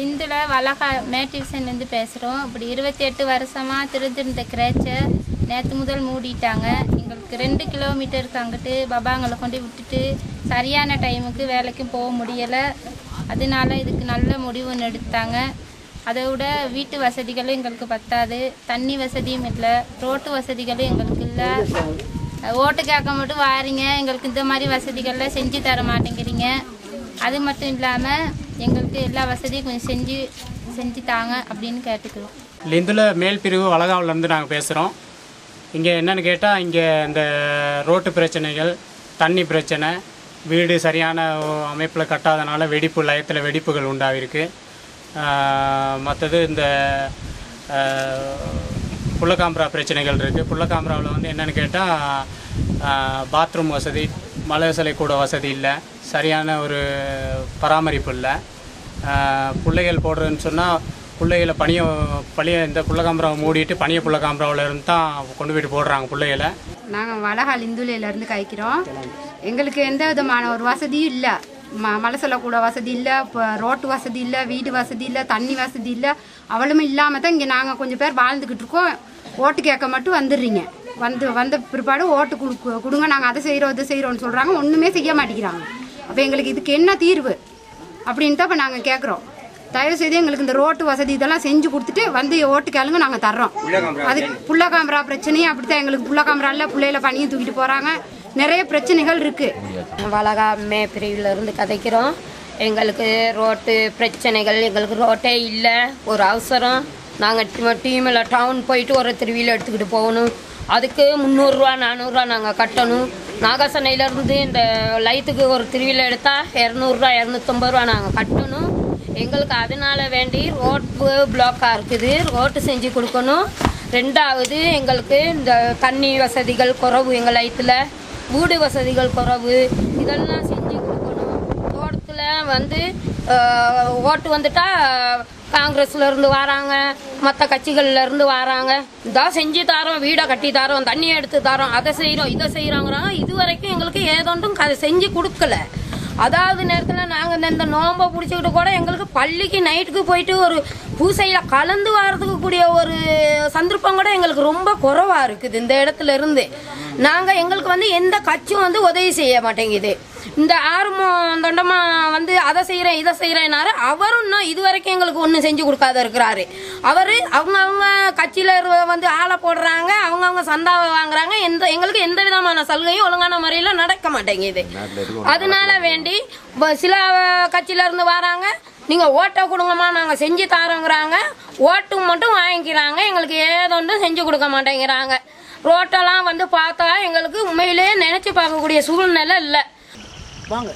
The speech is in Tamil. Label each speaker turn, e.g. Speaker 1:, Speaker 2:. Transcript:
Speaker 1: இந்துல வளகா மேட்டிவ்சன்லேருந்து பேசுகிறோம். இப்படி 28 வருஷமாக திருந்திருந்த கிரேச்சை நேற்று முதல் மூடிட்டாங்க. எங்களுக்கு 2 கிலோமீட்டருக்கு அங்கிட்டு பபாங்களை கொண்டு விட்டுட்டு சரியான டைமுக்கு வேலைக்கும் போக முடியலை. அதனால இதுக்கு நல்ல முடிவு எடுத்தாங்க. அதை விட வீட்டு வசதிகளும் எங்களுக்கு பத்தாது, தண்ணி வசதியும் இல்லை, ரோட்டு வசதிகளும் எங்களுக்கு இல்லை. ஓட்டு கேட்க மட்டும் வாரீங்க, எங்களுக்கு இந்த மாதிரி வசதிகள்லாம் செஞ்சு தர மாட்டேங்கிறீங்க. அது மட்டும் இல்லாமல் எங்களுக்கு எல்லா வசதியும் கொஞ்சம் செஞ்சு தாங்க அப்படின்னு கேட்டுக்கிறோம்.
Speaker 2: லிந்துல மேல் பிரிவு வளகாவிலேருந்து நாங்கள் பேசுகிறோம். இங்கே என்னென்னு கேட்டால், இங்கே இந்த ரோட்டு பிரச்சனைகள், தண்ணி பிரச்சனை, வீடு சரியான அமைப்பில் கட்டாதனால வெடிப்பு லயத்தில் வெடிப்புகள் உண்டாகிருக்கு. மற்றது இந்த புள்ளக்காம்பரா பிரச்சனைகள் இருக்குது. புள்ளக்காம்பராவில் வந்து என்னென்னு கேட்டால், பாத்ரூம் வசதி, மலைசலை கூட வசதி இல்லை, சரியான ஒரு பராமரிப்பு இல்லை. பிள்ளைகள் போடுறதுன்னு சொன்னால் பிள்ளைகளை பழைய இந்த புள்ளக்காம்பராவை மூடிட்டு பனிய புள்ளக்காம்பராவில் இருந்து தான் கொண்டு போய்ட்டு போடுறாங்க பிள்ளைகளை.
Speaker 3: நாங்கள் வளகால் இந்துலையிலேருந்து காய்க்கிறோம். எங்களுக்கு எந்த விதமான ஒரு வசதியும் இல்லை. மழை சொல்லக்கூட வசதி இல்லை, இப்போ ரோட்டு வசதி இல்லை, வீடு வசதி இல்லை, தண்ணி வசதி இல்லை. அவளும் இல்லாமல் தான் இங்கே நாங்கள் கொஞ்சம் பேர் வாழ்ந்துக்கிட்டு இருக்கோம். ஓட்டு கேட்க மட்டும் வந்துடுறீங்க. வந்த பிற்பாடு ஓட்டு கொடுங்க, நாங்கள் அதை செய்கிறோம் இதை செய்கிறோன்னு சொல்கிறாங்க. ஒன்றுமே செய்ய மாட்டேங்கிறாங்க. அப்போ எங்களுக்கு இதுக்கு என்ன தீர்வு அப்படின்ட்டு இப்போ நாங்கள் கேட்குறோம். தயவுசெய்து எங்களுக்கு இந்த ரோட்டு வசதி இதெல்லாம் செஞ்சு கொடுத்துட்டு வந்து ஓட்டு கேளுங்க, நாங்கள் தர்றோம். அது புள்ளக்காம்பரா பிரச்சனையும் அப்படித்தான். எங்களுக்கு புள்ளக்காம்பரால பிள்ளையில பனியும் தூக்கிட்டு போகிறாங்க. நிறைய பிரச்சனைகள் இருக்குது.
Speaker 4: வளகா மே பிரிவிலிருந்து கதைக்கிறோம். எங்களுக்கு ரோட்டு பிரச்சனைகள், எங்களுக்கு ரோட்டே இல்லை. ஒரு அவசரம், நாங்கள் டீமில் டவுன் போயிட்டு ஒரு திருவியில் எடுத்துக்கிட்டு போகணும். அதுக்கு 300 400 நாங்கள் கட்டணும். நாகாசனையிலேருந்து இந்த லைத்துக்கு ஒரு திருவியில் எடுத்தால் 200 250 நாங்கள் கட்டணும். எங்களுக்கு அதனால் வேண்டி ரோட்டு பிளாக்காக இருக்குது, ரோட்டு செஞ்சு கொடுக்கணும். ரெண்டாவது, எங்களுக்கு இந்த தண்ணி வசதிகள் குறைவு, எங்கள் லைத்தில் வீடு வசதிகள் குறைவு, இதெல்லாம் செஞ்சு கொடுக்கணும். தோட்டத்தில் வந்து ஓட்டு வந்துட்டால் காங்கிரஸ்லேருந்து வராங்க, மற்ற கட்சிகள்லேருந்து வராங்க. இதான் செஞ்சு தரோம், வீடை கட்டி தரோம், தண்ணியை எடுத்து தரோம், அதை செய்கிறோம் இதை செய்கிறாங்கிறாங்க. இது வரைக்கும் எங்களுக்கு ஏதொன்றும் செஞ்சு கொடுக்கல. அதாவது நேரத்தில் நாங்கள் இந்த நோம்பை பிடிச்சிக்கிட்டு கூட எங்களுக்கு பள்ளிக்கு நைட்டுக்கு போயிட்டு ஒரு பூசையில் கலந்து வர்றதுக்கு கூடிய ஒரு சந்தர்ப்பம் கூட எங்களுக்கு ரொம்ப குறைவாக இருக்குது. இந்த இடத்துல இருந்து நாங்கள் எங்களுக்கு வந்து எந்த கட்சியும் வந்து உதவி செய்ய மாட்டேங்குது. இந்த ஆறுமுகம் தொண்டமா வந்து அதை செய்கிறேன் இதை செய்கிறேன்னாரு. அவரும் இன்னும் இது வரைக்கும் எங்களுக்கு ஒன்றும் செஞ்சு கொடுக்காத இருக்கிறாரு. அவர் அவங்கவுங்க கட்சியில் வந்து ஆளை போடுறாங்க, அவங்கவுங்க சந்தாவை வாங்குறாங்க. எங்களுக்கு எந்த விதமான சலுகையும் ஒழுங்கான முறையில் நடக்க மாட்டேங்குது. அதனால வேண்டி சில கட்சியில இருந்து வராங்க, நீங்கள் ஓட்டை கொடுங்கம்மா நாங்கள் செஞ்சு தரோங்கிறாங்க. ஓட்டு மட்டும் வாங்கிக்கிறாங்க, எங்களுக்கு ஏதொன்றும் செஞ்சு கொடுக்க மாட்டேங்கிறாங்க. ரோட்டெல்லாம் வந்து பார்த்தா எங்களுக்கு உண்மையிலேயே நினைச்சு பார்க்கக்கூடிய சூழ்நிலை இல்லை.
Speaker 5: வாங்க.